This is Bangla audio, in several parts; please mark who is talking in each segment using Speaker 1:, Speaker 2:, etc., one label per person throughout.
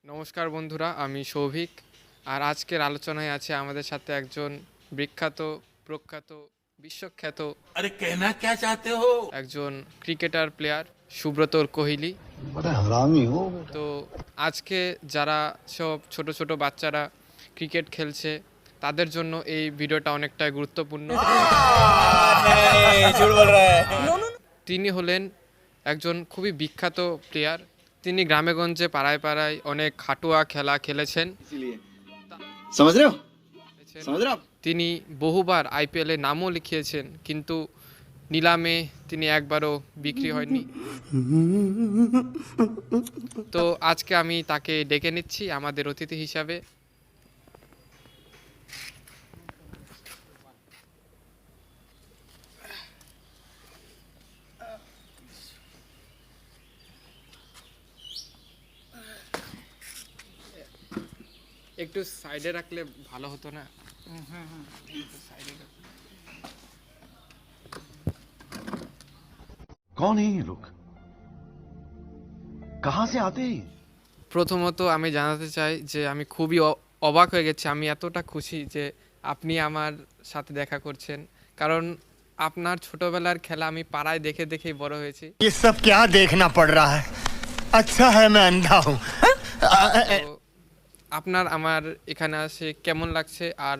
Speaker 1: নমস্কার বন্ধুরা, আমি সৌভিক। আর আজকের আলোচনায় আছে আমাদের সাথে একজন বিখ্যাত, প্রখ্যাত, বিশ্বখ্যাত
Speaker 2: अरे कहना क्या चाहते हो?
Speaker 1: একজন ক্রিকেটার প্লেয়ার সুব্রত কোহলি।
Speaker 3: बड़ा हरामी हो।
Speaker 1: তো আজকে যারা সব ছোট ছোট বাচ্চারা ক্রিকেট খেলছে তাদের জন্য এই ভিডিওটা অনেকটাই গুরুত্বপূর্ণ।
Speaker 2: झूठ बोल रहा है।
Speaker 1: তিনি হলেন একজন খুবই বিখ্যাত প্লেয়ার। তিনি গ্রামেগঞ্জে পাড়ায় পাড়ায় অনেক খাটুয়া খেলা খেলেছেন।
Speaker 3: समझ रहे हो? समझ रहे हो आप?
Speaker 1: তিনি বহুবার আইপিএলে নামও লিখিয়েছেন, কিন্তু নিলামে তিনি একবারও বিক্রি হয়নি। তো আজকে আমি তাকে ডেকে নিচ্ছি আমাদের অতিথি হিসাবে। একটু সাইডে রাখলে ভালো হতো না? সাইডে রাখ।
Speaker 3: कौन है ये लोग? कहाँ से आते हैं?
Speaker 1: প্রথমত আমি জানাতে চাই যে আমি খুবই অবাক হয়ে গেছি। আমি এতটা খুশি যে আপনি আমার সাথে দেখা করছেন, কারণ আপনার ছোটবেলার খেলা আমি পাড়ায় দেখে দেখেই বড় হয়েছি।
Speaker 4: ये सब क्या देखना पड़ रहा है? अच्छा है मैं अंधा हूँ।
Speaker 1: তো আপনার আমার এখানে আসে কেমন লাগছে? আর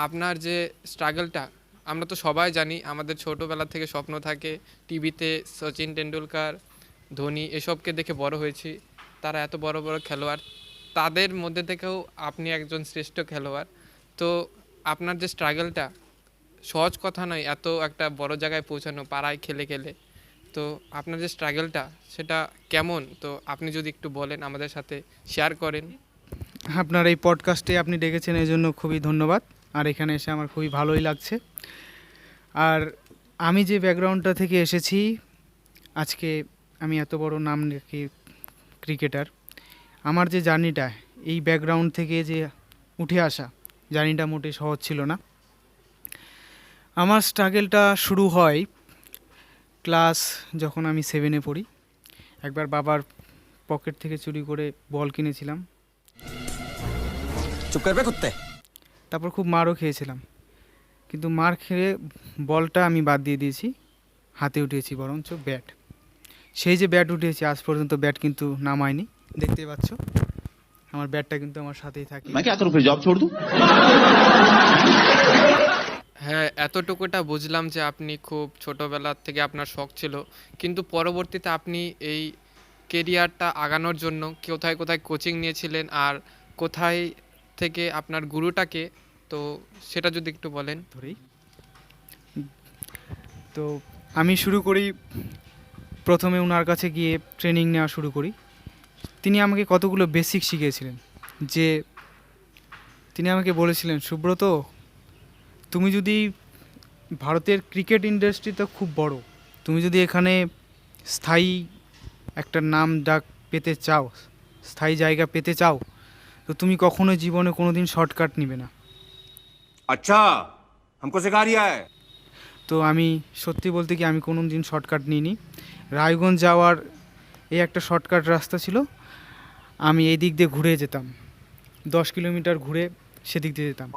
Speaker 1: আপনার যে স্ট্রাগলটা, আমরা তো সবাই জানি আমাদের ছোটোবেলা থেকে স্বপ্ন থাকে টিভিতে সচিন টেন্ডুলকার, ধোনি এসবকে দেখে বড় হয়েছি। তারা এত বড় বড় খেলোয়াড়, তাদের মধ্যে থেকেও আপনি একজন শ্রেষ্ঠ খেলোয়াড়। তো আপনার যে স্ট্রাগলটা সহজ কথা নয়, এত একটা বড় জায়গায় পৌঁছানো পাড়ায় খেলে খেলে। তো আপনার যে স্ট্রাগলটা সেটা কেমন, তো আপনি যদি একটু বলেন, আমাদের সাথে শেয়ার করেন।
Speaker 5: আপনার এই পডকাস্টে আপনি ডেকেছেন, এই জন্য খুবই ধন্যবাদ। আর এখানে এসে আমার খুবই ভালোই লাগছে। আর আমি যে ব্যাকগ্রাউন্ডটা থেকে এসেছি, আজকে আমি এত বড় নাম রেখে ক্রিকেটার, আমার যে জার্নিটা, এই ব্যাকগ্রাউন্ড থেকে যে উঠে আসা জার্নিটা মোটেই সহজ ছিল না। আমার স্ট্রাগলটা শুরু হয় ক্লাস যখন আমি 7-এ পড়ি। একবার বাবার পকেট থেকে চুরি করে বল কিনেছিলাম,
Speaker 2: चुप कर बे कुत्ते।
Speaker 5: তারপর খুব মারও খেয়েছিলাম। কিন্তু মার খেয়ে বলটা আমি বাদ দিয়ে দিয়েছি, হাতে উঠিয়েছি বরঞ্চ ব্যাট। সেই যে ব্যাট উঠিয়েছি, আজ পর্যন্ত ব্যাট কিন্তু নামায়নি। দেখতেই পাচ্ছ আমার ব্যাটটা কিন্তু আমার সাথেই থাকে।
Speaker 3: मैं क्या करूँ फिर जॉब छोड़ दूँ?
Speaker 1: হ্যাঁ, এতটুকুটা বুঝলাম যে আপনি খুব ছোটোবেলা থেকে আপনার শখ ছিল, কিন্তু পরবর্তীতে আপনি এই কেরিয়ারটা আগানোর জন্য কোথায় কোথায় কোচিং নিয়েছিলেন, আর কোথায় থেকে আপনার গুরুটাকে, তো সেটা যদি একটু বলেন।
Speaker 5: ধরেই তো আমি শুরু করি, প্রথমে ওনার কাছে গিয়ে ট্রেনিং নেওয়া শুরু করি। তিনি আমাকে কতগুলো বেসিক শিখিয়েছিলেন। যে তিনি আমাকে বলেছিলেন, সুব্রত, তুমি যদি ভারতের ক্রিকেট ইন্ডাস্ট্রি তো খুব বড়, তুমি যদি এখানে স্থায়ী একটা নাম ডাক পেতে চাও, স্থায়ী জায়গা পেতে চাও, তো তুমি কখনোই জীবনে কোনো দিন শর্টকাট নিবে না।
Speaker 2: अच्छा हमको सिखा रिया है।
Speaker 5: তো আমি সত্যি বলতে কি, আমি কোনো দিন শর্টকাট নিইনি। রায়গঞ্জ যাওয়ার এই একটা শর্টকাট রাস্তা ছিল, আমি এই দিক দিয়ে ঘুরে যেতাম, 10 কিলোমিটার ঘুরে সেদিক দিয়ে যেতাম।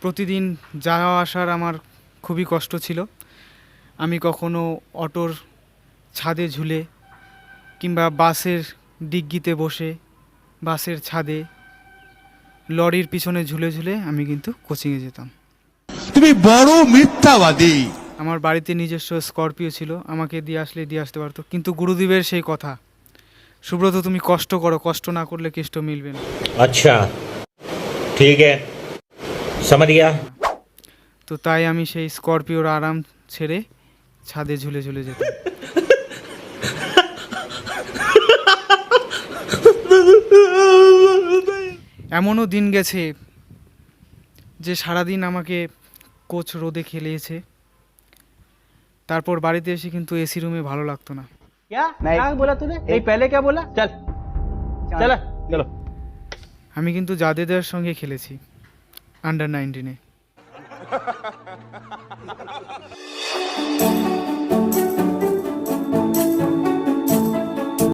Speaker 5: প্রতিদিন যাওয়া আসার আমার খুবই কষ্ট ছিল। আমি কখনো অটোর ছাদে ঝুলে, কিংবা বাসের ডিগ্গিতে বসে, বাসের ছাদে, লরির পিছনে ঝুলে ঝুলে আমি কিন্তু কোচিংয়ে যেতাম।
Speaker 4: তুমি বড় মিথ্যাবাদী।
Speaker 5: আমার বাড়িতে নিজস্ব স্করপিও ছিল, আমাকে দিয়ে আসলে দিয়ে আসতে পারতো, কিন্তু গুরুদেবের সেই কথা, সুব্রত তুমি কষ্ট করো, কষ্ট না করলে কেষ্ট মিলবে না।
Speaker 6: अच्छा ठीक है समझ गया।
Speaker 5: তো তাই আমি সেই স্করপিওর আরাম ছেড়ে ছাদে ঝুলে ঝুলে যেতাম। এমনও দিন গেছে যে সারাদিন আমাকে কোচ রোদে খেলিয়েছে, তারপর বাড়িতে এসে কিন্তু এসি রুমে ভালো লাগতো না।
Speaker 7: क्या क्या बोला तूने? नहीं पहले क्या बोला? चल चल चलो।
Speaker 5: আমি কিন্তু জাদেদার সঙ্গে খেলেছি আন্ডার 19-এ।